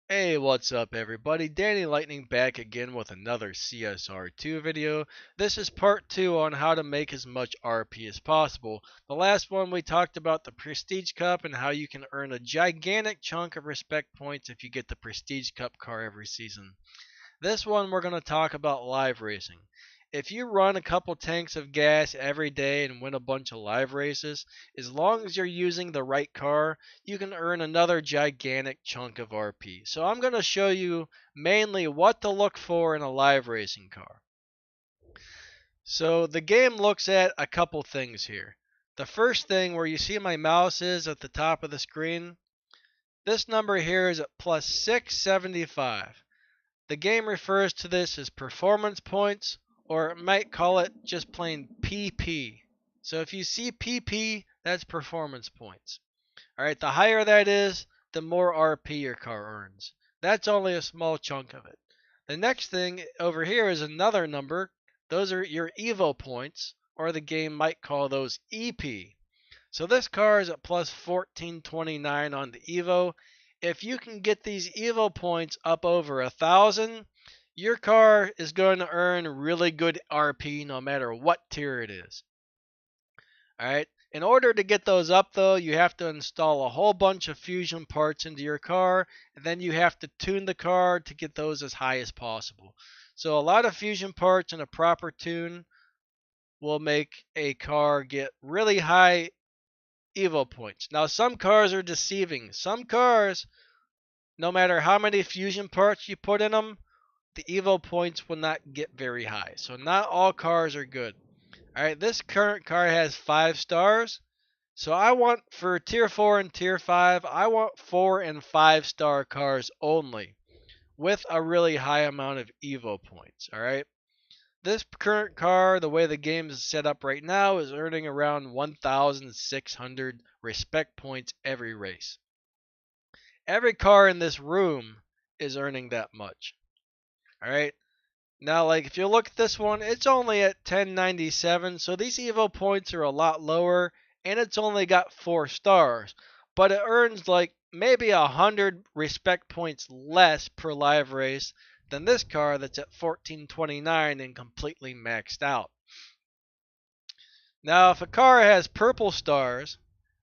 Hey, what's up everybody? Danny Lightning back again with another CSR2 video. This is part 2 on how to make as much RP as possible. The last one we talked about the Prestige Cup and how you can earn a gigantic chunk of respect points if you get the Prestige Cup car every season. This one we're going to talk about live racing. If you run a couple tanks of gas every day and win a bunch of live races, as long as you're using the right car, you can earn another gigantic chunk of RP. So I'm going to show you mainly what to look for in a live racing car. So the game looks at a couple things here. The first thing where you see my mouse is at the top of the screen, this number here is at plus 675. The game refers to this as performance points, or it might call it just plain PP. So if you see PP, that's performance points. Alright, the higher that is, the more RP your car earns. That's only a small chunk of it. The next thing over here is another number. Those are your Evo points, or the game might call those EP. So this car is at plus 1429 on the Evo. If you can get these Evo points up over 1,000, your car is going to earn really good RP no matter what tier it is. Alright, in order to get those up though, you have to install a whole bunch of fusion parts into your car, and then you have to tune the car to get those as high as possible. So a lot of fusion parts and a proper tune will make a car get really high Evo points. Now, some cars are deceiving. Some cars, no matter how many fusion parts you put in them, the Evo points will not get very high. So not all cars are good. Alright, this current car has 5 stars. So I want, for tier 4 and tier 5, I want 4 and 5 star cars only with a really high amount of Evo points. Alright. This current car, the way the game is set up right now, is earning around 1,600 respect points every race. Every car in this room is earning that much. Alright? Now, like, if you look at this one, it's only at 1097, so these Evo points are a lot lower, and it's only got 4 stars. But it earns, like, maybe 100 respect points less per live race than this car that's at 1429 and completely maxed out. Now, if a car has purple stars,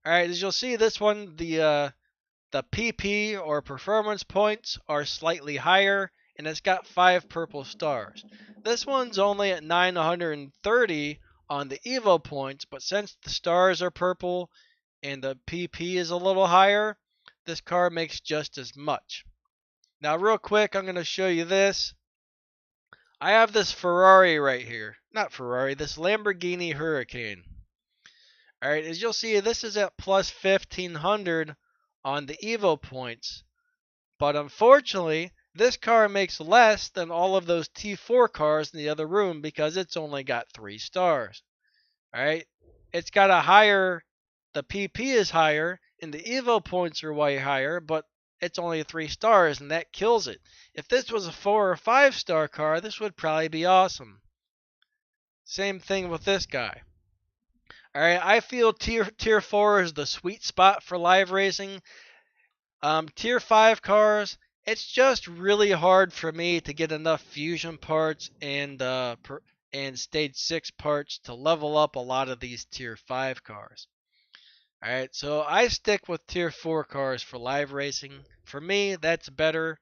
alright, as you'll see, this one, the PP or performance points are slightly higher, and it's got 5 purple stars. This one's only at 930 on the Evo points, but since the stars are purple and the PP is a little higher, this car makes just as much. Now, real quick, I'm going to show you this. I have this Ferrari right here. Not Ferrari, this Lamborghini Hurricane. Alright, as you'll see, this is at plus 1,500 on the Evo points. But unfortunately, this car makes less than all of those T4 cars in the other room because it's only got 3 stars. Alright, it's got a higher, the PP is higher, and the Evo points are way higher, but it's only 3 stars, and that kills it. If this was a 4 or 5 star car, this would probably be awesome. Same thing with this guy. Alright, I feel tier 4 is the sweet spot for live racing. Tier 5 cars, it's just really hard for me to get enough fusion parts and stage 6 parts to level up a lot of these tier 5 cars. Alright, so I stick with tier 4 cars for live racing. For me, that's better.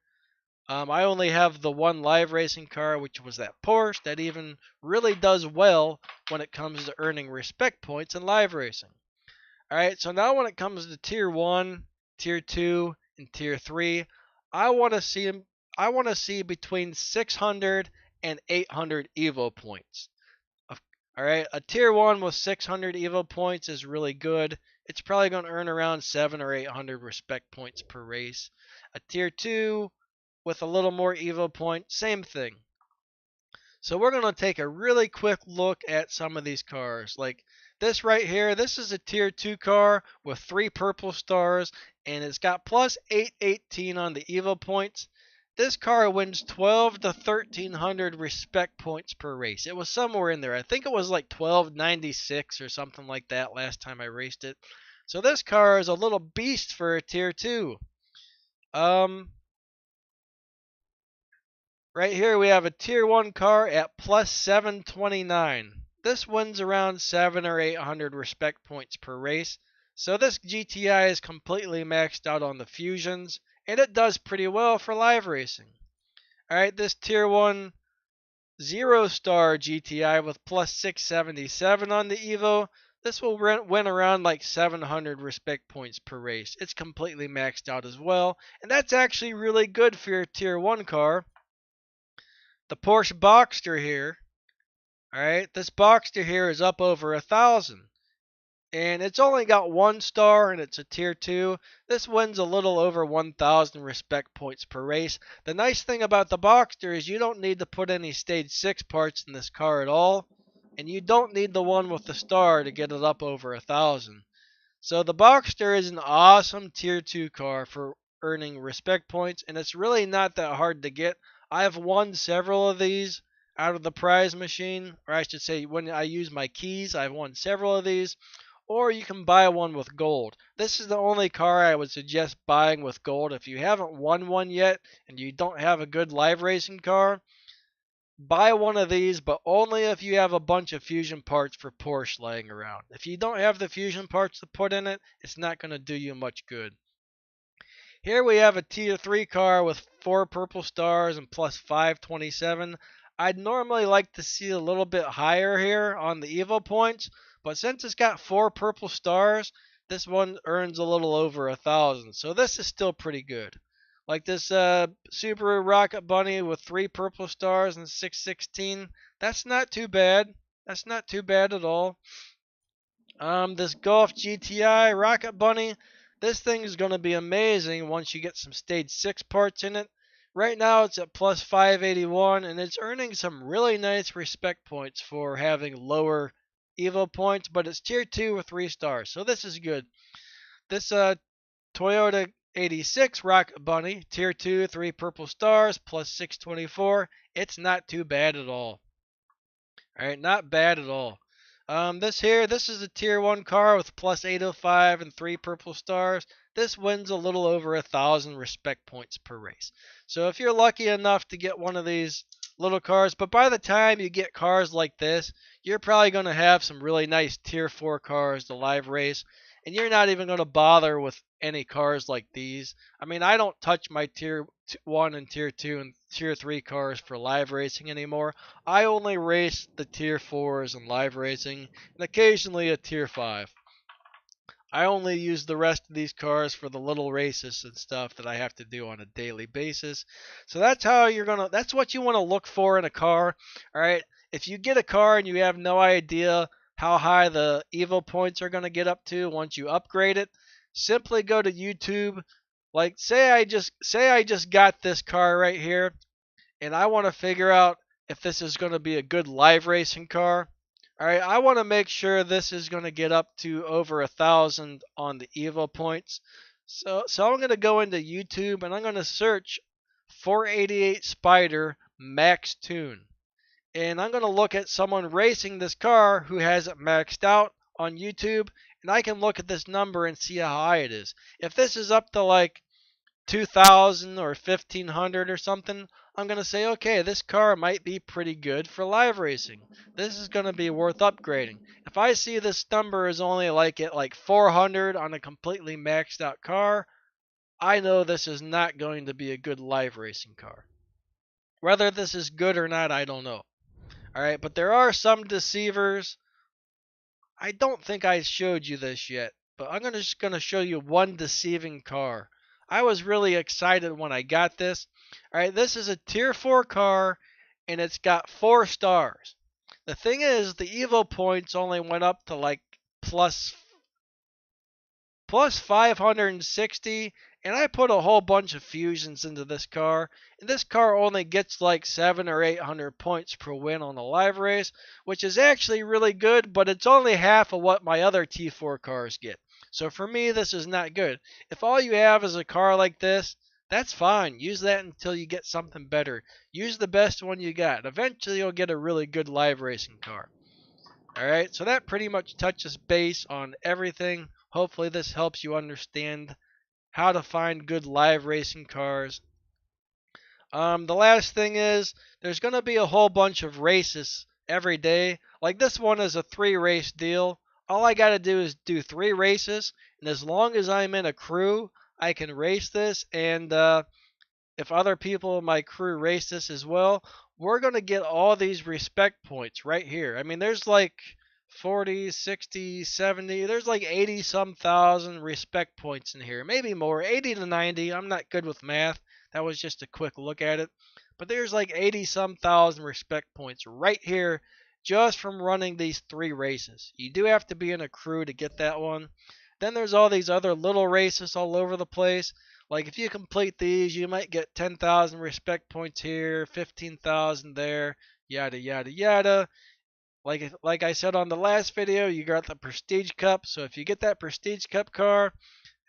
I only have the one live racing car, which was that Porsche, that even really does well when it comes to earning respect points in live racing. Alright, so now when it comes to tier 1, tier 2, and tier 3, I want to see between 600 and 800 Evo points. Alright, a tier 1 with 600 Evo points is really good. It's probably going to earn around 7 or 800 respect points per race. A tier 2 with a little more Evo points, same thing. So we're going to take a really quick look at some of these cars. Like this right here, this is a tier 2 car with 3 purple stars, and it's got plus 818 on the Evo points. This car wins 12 to 1300 respect points per race. It was somewhere in there. I think it was like 1296 or something like that last time I raced it. So this car is a little beast for a tier 2. Right here we have a tier 1 car at plus 729. This wins around 7 or 800 respect points per race. So this GTI is completely maxed out on the fusions, and it does pretty well for live racing. Alright, this tier 1 0-star GTI with plus 677 on the Evo, this will win around like 700 respect points per race. It's completely maxed out as well, and that's actually really good for your tier 1 car. The Porsche Boxster here, alright, this Boxster here is up over 1,000. And it's only got 1 star and it's a tier 2. This wins a little over 1,000 respect points per race. The nice thing about the Boxster is you don't need to put any stage 6 parts in this car at all. And you don't need the one with the star to get it up over 1,000. So the Boxster is an awesome tier 2 car for earning respect points, and it's really not that hard to get. I've won several of these out of the prize machine, or I should say when I use my keys, I've won several of these. Or you can buy one with gold. This is the only car I would suggest buying with gold. If you haven't won one yet and you don't have a good live racing car, buy one of these, but only if you have a bunch of fusion parts for Porsche laying around. If you don't have the fusion parts to put in it, it's not going to do you much good. Here we have a tier 3 car with 4 purple stars and plus 527. I'd normally like to see a little bit higher here on the Evo points, but since it's got 4 purple stars, this one earns a little over 1,000. So this is still pretty good. Like this Subaru Rocket Bunny with 3 purple stars and 616. That's not too bad. That's not too bad at all. This Golf GTI Rocket Bunny. This thing is going to be amazing once you get some stage 6 parts in it. Right now it's at plus 581 and it's earning some really nice respect points for having lower Evo points, but it's tier 2 with 3 stars, so this is good. This Toyota 86 Rocket Bunny, tier 2, 3 purple stars, plus 624. It's not too bad at all. Alright, not bad at all. This is a tier 1 car with plus 805 and 3 purple stars. This wins a little over 1,000 respect points per race. So if you're lucky enough to get one of these little cars, but by the time you get cars like this, you're probably going to have some really nice tier 4 cars to live race, and you're not even going to bother with any cars like these. I mean, I don't touch my tier 1 and tier 2 and tier 3 cars for live racing anymore. I only race the tier 4s in live racing and occasionally a tier 5. I only use the rest of these cars for the little races and stuff that I have to do on a daily basis. So that's what you want to look for in a car. All right. If you get a car and you have no idea how high the Evo points are going to get up to once you upgrade it, simply go to YouTube. Like say I just got this car right here and I want to figure out if this is going to be a good live racing car. Alright, I want to make sure this is going to get up to over 1,000 on the Evo points. So I'm going to go into YouTube and I'm going to search 488 Spider Max Tune. And I'm going to look at someone racing this car who has it maxed out on YouTube. And I can look at this number and see how high it is. If this is up to like 2,000 or 1,500 or something, I'm going to say, okay, this car might be pretty good for live racing. This is going to be worth upgrading. If I see this number is only like at like 400 on a completely maxed out car, I know this is not going to be a good live racing car. Whether this is good or not, I don't know. Alright, but there are some deceivers. I don't think I showed you this yet, but I'm just going to show you one deceiving car. I was really excited when I got this. Alright, this is a tier 4 car and it's got 4 stars. The thing is, the Evo points only went up to like plus 560, and I put a whole bunch of fusions into this car, and this car only gets like 700 or 800 points per win on a live race, which is actually really good, but it's only half of what my other T4 cars get. So for me, this is not good. If all you have is a car like this, that's fine. Use that until you get something better. Use the best one you got. Eventually, you'll get a really good live racing car. Alright, so that pretty much touches base on everything. Hopefully this helps you understand how to find good live racing cars. The last thing is there's going to be a whole bunch of races every day. Like this one is a 3 race deal. All I got to do is do 3 races, and as long as I'm in a crew, I can race this. And if other people in my crew race this as well, we're going to get all these respect points right here. I mean, there's like 40, 60, 70, there's like 80 some thousand respect points in here. Maybe more, 80 to 90. I'm not good with math. That was just a quick look at it. But there's like 80 some thousand respect points right here just from running these 3 races. You do have to be in a crew to get that one. Then there's all these other little races all over the place. Like if you complete these, you might get 10,000 respect points here, 15,000 there, yada yada yada. Like I said on the last video, you got the Prestige Cup. So if you get that Prestige Cup car,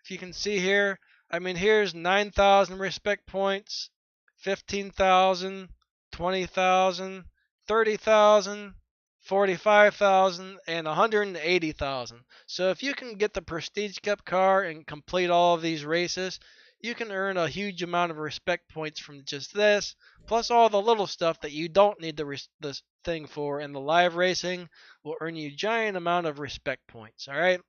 if you can see here, I mean here's 9,000 respect points, 15,000, 20,000, 30,000, 45,000, and 180,000. So if you can get the Prestige Cup car and complete all of these races, you can earn a huge amount of respect points from just this, plus all the little stuff that you don't need the thing for in the live racing will earn you a giant amount of respect points. All right.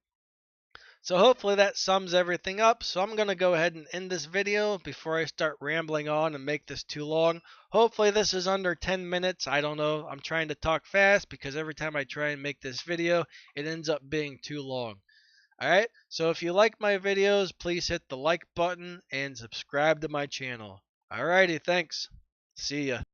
So hopefully that sums everything up. So I'm going to go ahead and end this video before I start rambling on and make this too long. Hopefully this is under 10 minutes. I don't know. I'm trying to talk fast because every time I try and make this video, it ends up being too long. Alright, so if you like my videos, please hit the like button and subscribe to my channel. Alrighty, thanks. See ya.